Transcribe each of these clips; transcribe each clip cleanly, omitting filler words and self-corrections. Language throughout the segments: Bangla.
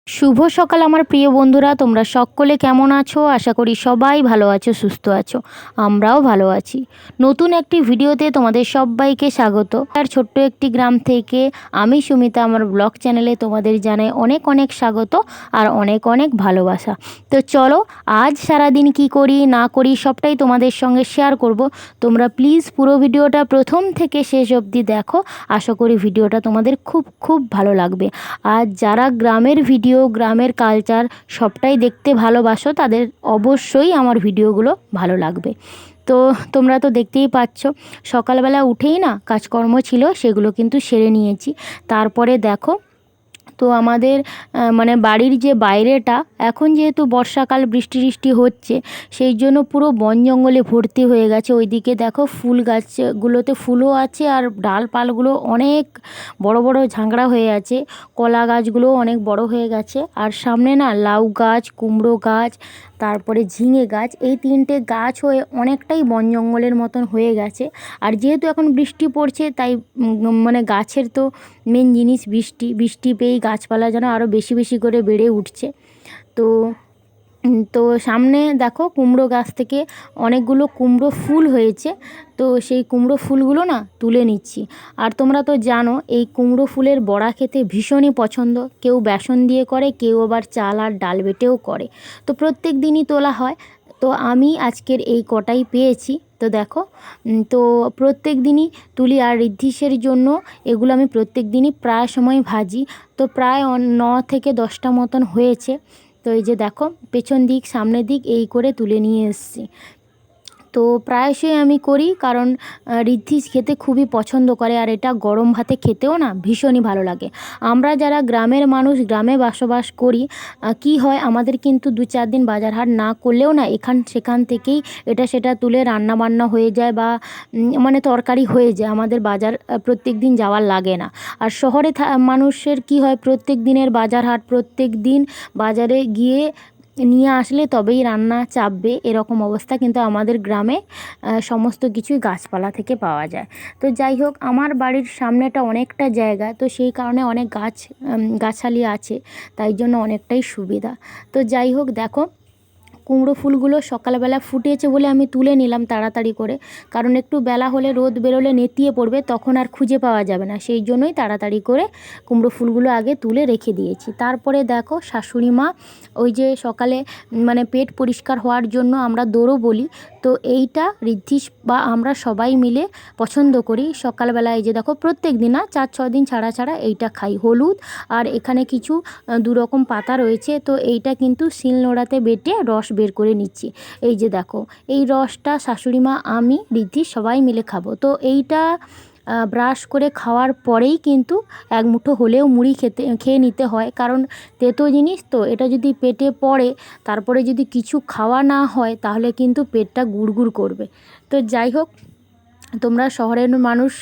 শুভ সকাল আমার প্রিয় বন্ধুরা, তোমরা সকলে কেমন আছো? আশা করি সবাই ভালো আছো, সুস্থ আছো। আমরাও ভালো আছি। নতুন একটি ভিডিওতে তোমাদের সবাইকে স্বাগত। আর ছোট্ট একটি গ্রাম থেকে আমি সুমিতা আমার ব্লগ চ্যানেলে তোমাদের জানাই অনেক অনেক স্বাগত আর অনেক অনেক ভালোবাসা। তো চলো আজ সারাদিন কি করি না করি সবটাই তোমাদের সঙ্গে শেয়ার করব। তোমরা প্লিজ পুরো ভিডিওটা প্রথম থেকে শেষ অবধি দেখো। আশা করি ভিডিওটা তোমাদের খুব খুব ভালো লাগবে। আর যারা গ্রামের ভিডিও, গ্রামের কালচার সবটাই দেখতে ভালোবাসো তাদের অবশ্যই আমার ভিডিওগুলো ভালো লাগবে। তো তোমরা তো দেখতেই পাচ্ছ সকালবেলা উঠেই না কাজকর্ম ছিল সেগুলো কিন্তু সেরে নিয়েছি। তারপরে দেখো তো আমাদের মানে বাড়ির যে বাইরেটা এখন যেহেতু বর্ষাকাল বৃষ্টি টিষ্টি হচ্ছে সেই জন্য পুরো বন জঙ্গলে ভর্তি হয়ে গেছে। ওইদিকে দেখো ফুল গাছগুলোতে ফুলও আছে আর ডালপালগুলো অনেক বড় বড় ঝাংড়া হয়ে আছে। কলা গাছগুলোও অনেক বড় হয়ে গেছে। আর সামনে না লাউ গাছ, কুমড়ো গাছ, তারপরে ঝিঙে গাছ, এই তিনটে গাছ হয়ে অনেকটাই বন জঙ্গলের মতন হয়ে গেছে। আর যেহেতু এখন বৃষ্টি পড়ছে তাই মানে গাছের তো মেন জিনিস বৃষ্টি পেয়েই গাছপালা যেন আরও বেশি বেশি করে বেড়ে উঠছে। তো তো সামনে দেখো কুমড়ো গাছ থেকে অনেকগুলো কুমড়ো ফুল হয়েছে। তো সেই কুমড়ো ফুলগুলো না তুলে নিচ্ছি। আর তোমরা তো জানো এই কুমড়ো ফুলের বড়া খেতে ভীষণই পছন্দ। কেউ বেসন দিয়ে করে, কেউ আবার চাল আর ডাল বেটেও করে। তো প্রত্যেক দিনই তোলা হয়। তো আমি আজকের এই কটাই পেয়েছি। তো দেখো তো প্রত্যেক দিনই তুলি। আর ঋদ্ধিসের জন্য এগুলো আমি প্রত্যেক দিনই প্রায় সময় ভাজি। তো প্রায় 9 থেকে 10টা মতন হয়েছে। তো এই যে দেখো পেছন দিক সামনের দিক এই করে তুলে নিয়ে এসেছি। তো প্রায়শই আমি করি কারণ ঋদ্ধিস খেতে খুবই পছন্দ করে আর এটা গরম ভাতে খেতেও না ভীষণই ভালো লাগে। আমরা যারা গ্রামের মানুষ, গ্রামে বসবাস করি, কি হয় আমাদের কিন্তু 2-4 দিন বাজার হাট না করলেও না সেখান থেকেই এটা সেটা তুলে রান্না বান্না হয়ে যায় বা মানে তরকারি হয়ে যায়। আমাদের বাজার প্রত্যেক দিন যাওয়ার লাগে না। আর শহরে মানুষের কি হয় প্রত্যেক দিনের বাজার হাট, প্রত্যেক দিন বাজারে গিয়ে নিয়ে আসলে তবেই রান্না চাপবে এরকম অবস্থা। কিন্তু আমাদের গ্রামে সমস্ত কিছুই গাছপালা থেকে পাওয়া যায়। তো যাই হোক আমার বাড়ির সামনেটা অনেকটা জায়গা, তো সেই কারণে অনেক গাছালি আছে, তাই জন্য অনেকটাই সুবিধা। তো যাই হোক দেখো কুমড়ো ফুলগুলো সকালবেলা ফুটেছে বলে আমি তুলে নিলাম তাড়াতাড়ি করে, কারণ একটু বেলা হলে রোদ বেরোলে নেতিয়ে পড়বে, তখন আর খুঁজে পাওয়া যাবে না। সেই জন্যই তাড়াতাড়ি করে কুমড়ো ফুলগুলো আগে তুলে রেখে দিয়েছি। তারপরে দেখো শাশুড়ি মা ওই যে সকালে মানে পেট পরিষ্কার হওয়ার জন্য আমরা দোরো বলি, তো এইটা ঋদ্ধিস বা আমরা সবাই মিলে পছন্দ করি সকালবেলা। এই যে দেখো প্রত্যেক দিন না 4-6 দিন ছাড়া ছাড়া এইটা খাই। হলুদ আর এখানে কিছু 2 রকম পাতা রয়েছে। তো এইটা কিন্তু শিলনোড়াতে বেটে রস বের করে নিচ্ছি। এই যে দেখো এই রসটা শাশুড়ি মা, আমি, ঋদ্ধিস সবাই মিলে খাবো। তো এইটা ব্রাশ করে খাওয়ার পরেই কিন্তু এক মুঠো হলেও মুড়ি খেয়ে নিতে হয়, কারণ তেতো জিনিস তো এটা যদি পেটে পড়ে তারপরে যদি কিছু খাওয়া না হয় তাহলে কিন্তু পেটটা গুড়গুড় করবে। তো যাই হোক তোমরা শহরের মানুষ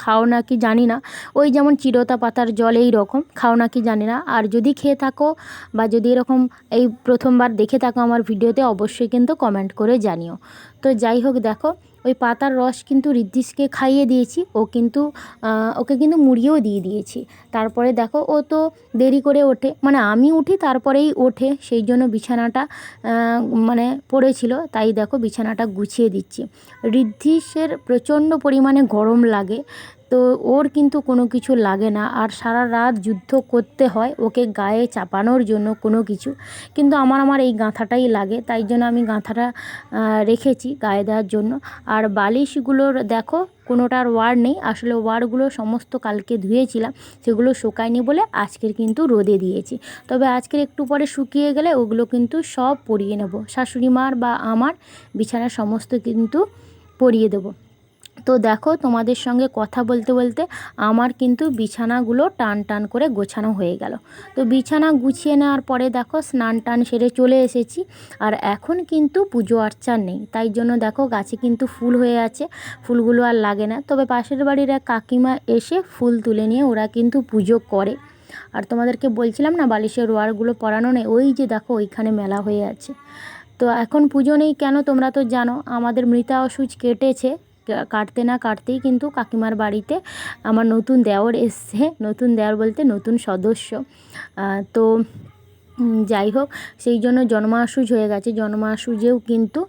খাও না কি জানি না, ওই যেমন চিরতা পাতার জল এই রকম খাও না কি জানি না। আর যদি খেয়ে থাকো বা যদি এরকম এই প্রথমবার দেখে থাকো আমার ভিডিওতে অবশ্যই কিন্তু কমেন্ট করে জানিও। তো যাই হোক দেখো ওই পাতার রস কিন্তু ঋদ্ধিসকে খাইয়ে দিয়েছি, ওকে কিন্তু মুড়িয়েও দিয়ে দিয়েছি। তারপরে দেখো ও তো দেরি করে ওঠে, মানে আমি উঠি তারপরেই ওঠে, সেই জন্য বিছানাটা মানে পড়েছিল, তাই দেখো বিছানাটা গুছিয়ে দিচ্ছি। ঋদ্ধিসের প্রচণ্ড পরিমাণে গরম লাগে, তো ওর কিন্তু কোনো কিছু লাগে না। আর সারা রাত যুদ্ধ করতে হয় ওকে গায়ে চাপানোর জন্য কোনো কিছু, কিন্তু আমার এই গাঁথাটাই লাগে, তাই জন্য আমি গাঁথাটা রেখেছি গায়ে দেওয়ার জন্য। আর বালিশগুলোর দেখো কোনোটার ওয়ার নেই, আসলে ওয়ারগুলো সমস্ত কালকে ধুয়েছিলাম, সেগুলো শুকায়নি বলে আজকের কিন্তু রোদে দিয়েছি। তবে আজকের একটু পরে শুকিয়ে গেলে ওগুলো কিন্তু সব পরিয়ে নেব, শাশুড়ি মার বা আমার বিছানা সমস্ত কিন্তু পরিয়ে দেবো। তো দেখো তোমাদের সঙ্গে কথা বলতে বলতে আমার কিন্তু বিছানাগুলো টান টান করে গোছানো হয়ে গেল। তো বিছানা গুছিয়ে নেওয়ার পরে দেখো স্নান টান সেরে চলে এসেছি। আর এখন কিন্তু পুজো আর্চা নেই, তাই জন্য দেখো গাছে কিন্তু ফুল হয়ে আছে, ফুলগুলো আর লাগে না। তবে পাশের বাড়ির এক কাকিমা এসে ফুল তুলে নিয়ে ওরা কিন্তু পুজো করে। আর তোমাদেরকে বলছিলাম না বালিশের ওয়ারগুলো পরানো নেই, ওই যে দেখো ওইখানে মেলা হয়ে আছে। তো এখন পুজো নেই কেন তোমরা তো জানো, আমাদের মৃতা অসুচ কেটেছে, কাটতে না কাটতেই কিন্তু কাকিমার বাড়িতে আমার নতুন দেওর এসছে, নতুন দেওর বলতে নতুন সদস্য। তো যাই হোক, সেই জন্য জন্মাশুজ হয়ে গেছে। জন্মাশুজেও কিন্তু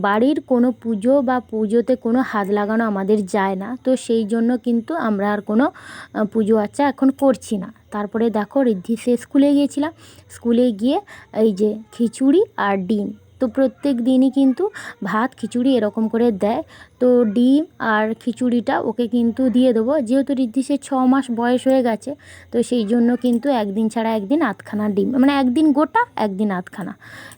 বাড়ির কোনো পুজো বা পুজোতে কোনো হাত লাগানো আমাদের যায় না, তো সেই জন্য কিন্তু আমরা আর কোনো পুজো আচ্চা এখন করছি না। তারপরে দেখো ঋদ্ধি সে স্কুলে গিয়েছিলাম, স্কুলে গিয়ে এই যে খিচুড়ি আর ডিম, তো প্রত্যেক দিনই কিন্তু ভাত খিচুড়ি এরকম করে দেয়। তো ডিম আর খিচুড়িটা ওকে কিন্তু দিয়ে দেবো, যেহেতু ঋদ্ধি সে 6 মাস বয়স হয়ে গেছে, তো সেই জন্য কিন্তু একদিন ছাড়া একদিন আধখানা ডিম, মানে একদিন গোটা একদিন আধখানা,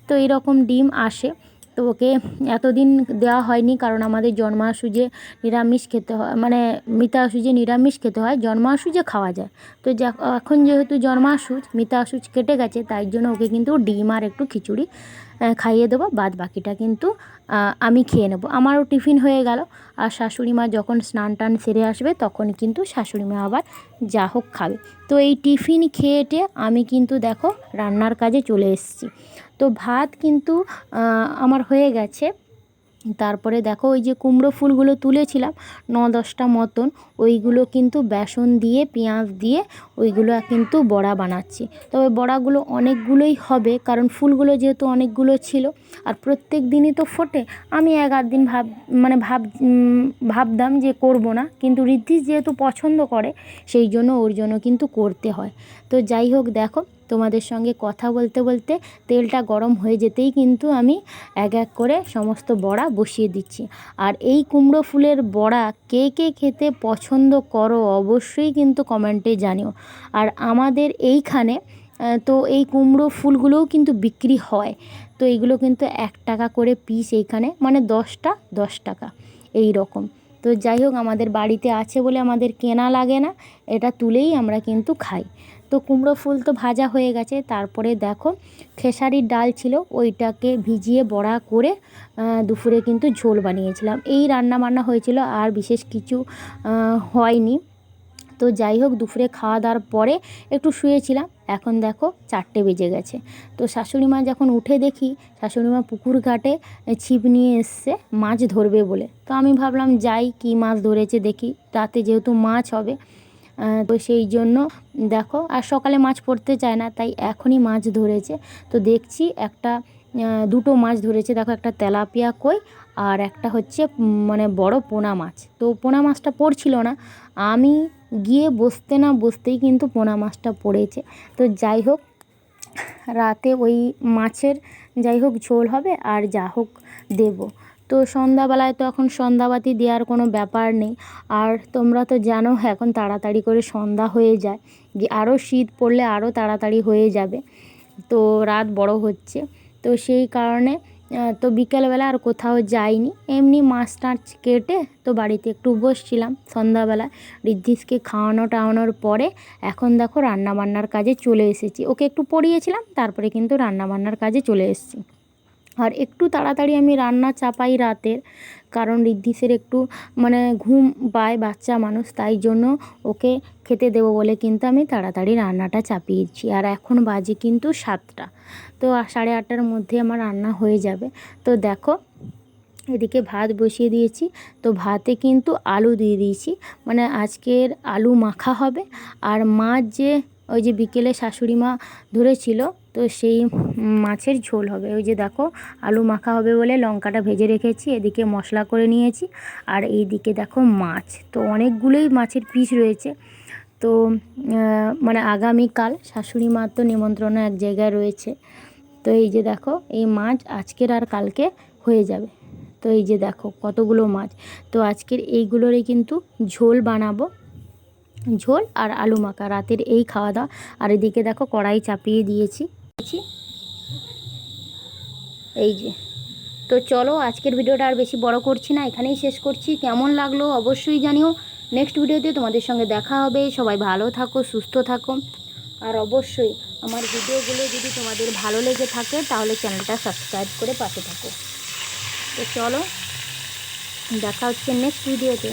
তো এরকম ডিম আসে। তো ওকে এতদিন দেওয়া হয়নি, কারণ আমাদের জন্মাশুজে নিরামিষ খেতে হয়, মানে মৃতাশুজে নিরামিষ খেতে হয়, জন্মাশুজে খাওয়া যায়। তো এখন যেহেতু জন্মাশুজ মৃতাশুজ কেটে গেছে, তাই জন্য ওকে কিন্তু ডিম আর একটু খিচুড়ি খাইয়ে দেবো, বাদ বাকিটা কিন্তু আমি খেয়ে নেবো। আমারও টিফিন হয়ে গেল। আর শাশুড়ি মা যখন স্নান টান সেরে আসবে তখন কিন্তু শাশুড়ি মা আবার যা হোক খাবে। তো এই টিফিন খেয়ে আমি কিন্তু দেখো রান্নার কাজে চলে এসেছি। তো ভাত কিন্তু আমার হয়ে গেছে। তারপরে দেখো ওই যে কুমড়ো ফুলগুলো তুলেছিলাম 9-10টা মতন, ওইগুলো কিন্তু বেসন দিয়ে পেঁয়াজ দিয়ে ওইগুলো কিন্তু বড়া বানাচ্ছি। তবে বড়াগুলো অনেকগুলোই হবে, কারণ ফুলগুলো যেহেতু অনেকগুলো ছিল আর প্রত্যেক দিনই তো ফোটে। আমি এক আধ দিন ভাবতাম যে করব না, কিন্তু ঋদ্ধি যেহেতু পছন্দ করে সেই জন্য ওর জন্য কিন্তু করতে হয়। তো যাই হোক, দেখো তোমাদের সঙ্গে কথা বলতে বলতে তেলটা গরম হয়ে যেতেই কিন্তু আমি এক এক করে সমস্ত বড়া বসিয়ে দিচ্ছি। আর এই কুমড়ো ফুলের বড়া কে কে খেতে পছন্দ করো অবশ্যই কিন্তু কমেন্টে জানিও। আর আমাদের এইখানে তো এই কুমড়ো ফুলগুলোও কিন্তু বিক্রি হয়, তো এইগুলো কিন্তু 1 টাকা করে পিস এইখানে, মানে 10টা 10 টাকা এই রকম। তো যাই হোক, আমাদের বাড়িতে আছে বলে আমাদের কেনা লাগে না, এটা তুলেই আমরা কিন্তু খাই। তো কুমড়ো ফুল তো ভাজা হয়ে গেছে। তারপরে দেখো খেসারির ডাল ছিল, ওইটাকে ভিজিয়ে বড়া করে দুপুরে কিন্তু ঝোল বানিয়েছিলাম। এই রান্না বান্না হয়েছিল, আর বিশেষ কিছু হয়নি। তো যাই হোক, দুপুরে খাওয়া দাওয়ার পরে একটু শুয়েছিলাম, এখন দেখো 4টে বেজে গেছে। তো শাশুড়ি মা যখন উঠে দেখি, শাশুড়ি মা পুকুর ঘাটে ছিপ নিয়ে এসছে মাছ ধরবে বলে। তো আমি ভাবলাম যাই, কি মাছ ধরেছে দেখি, রাতে যেহেতু মাছ হবে। তো সেই জন্য দেখো, আর সকালে মাছ পড়তে চায় না, তাই এখনই মাছ ধরেছে। তো দেখছি দুটো মাছ ধরেছে, দেখো একটা তেলাপিয়া কই আর একটা হচ্ছে মানে বড় পোনা মাছ। তো পোনা মাছটা পড়ছিল না, আমি গিয়ে বসতে না বসতেই কিন্তু পোনা মাছটা পড়েছে। তো যাই হোক, রাতে ওই মাছের যাই হোক ঝোল হবে আর যা হোক দেবো। তো সন্ধ্যাবেলায় তো এখন সন্ধ্যাবাতি দেওয়ার কোনো ব্যাপার নেই। আর তোমরা তো জানো এখন তাড়াতাড়ি করে সন্ধ্যা হয়ে যায়, আরও শীত পড়লে আরও তাড়াতাড়ি হয়ে যাবে, তো রাত বড় হচ্ছে। তো সেই কারণে তো বিকেলবেলা আর কোথাও যাইনি, এমনি মাছ টাছ কেটে তো বাড়িতে একটু বসছিলাম সন্ধ্যাবেলায়। ঋদ্ধিসকে খাওয়ানো টাওয়ানোর পরে এখন দেখো রান্নাবান্নার কাজে চলে এসেছি। ওকে একটু পড়িয়েছিলাম, তারপরে কিন্তু রান্নাবান্নার কাজে চলে এসেছি। আর একটু তাড়াতাড়ি আমি রান্না চাপাই রাতের, কারণ ঋদ্ধিসের একটু মানে ঘুম পায়, বাচ্চা মানুষ, তাই জন্য ওকে খেতে দেবো বলে কিন্তু আমি তাড়াতাড়ি রান্নাটা চাপিয়েছি। আর এখন বাজে কিন্তু 7টা, তো 8:30টার মধ্যে আমার রান্না হয়ে যাবে। তো দেখো এদিকে ভাত বসিয়ে দিয়েছি, তো ভাতে কিন্তু আলু দিয়ে দিয়েছি, মানে আজকের আলু মাখা হবে। আর মাছ যে ওই যে বিকেলে শাশুড়ি মা ধরেছিল, তো সেই মাছের ঝোল হবে। ওই যে দেখো আলু মাখা হবে বলে লঙ্কাটা ভেজে রেখেছি, এদিকে মশলা করে নিয়েছি, আর এইদিকে দেখো মাছ, তো অনেকগুলোই মাছের পিস রয়েছে। তো মানে আগামীকাল শাশুড়ি মার তো নিমন্ত্রণ এক জায়গায় রয়েছে, তো এই যে দেখো এই মাছ আজকের আর কালকে হয়ে যাবে। তো এই যে দেখো কতগুলো মাছ, তো আজকের এইগুলোরই কিন্তু ঝোল বানাবো, ঝোল আর আলু মাখা, রাতের এই খাওয়া দাওয়া। আর এদিকে দেখো কড়াই চাপিয়ে দিয়েছি এই যে। তো চলো আজকের ভিডিওটা আর বেশি বড় করছি না, এখানেই শেষ করছি। কেমন লাগলো অবশ্যই জানিও। নেক্সট ভিডিওতে তোমাদের সঙ্গে দেখা হবে। সবাই ভালো থাকো, সুস্থ থাকো। আর অবশ্যই আমার ভিডিওগুলো যদি তোমাদের ভালো লেগে থাকে তাহলে চ্যানেলটা সাবস্ক্রাইব করে পাশে থাকো। তো চলো দেখা হচ্ছে নেক্সট ভিডিওতে।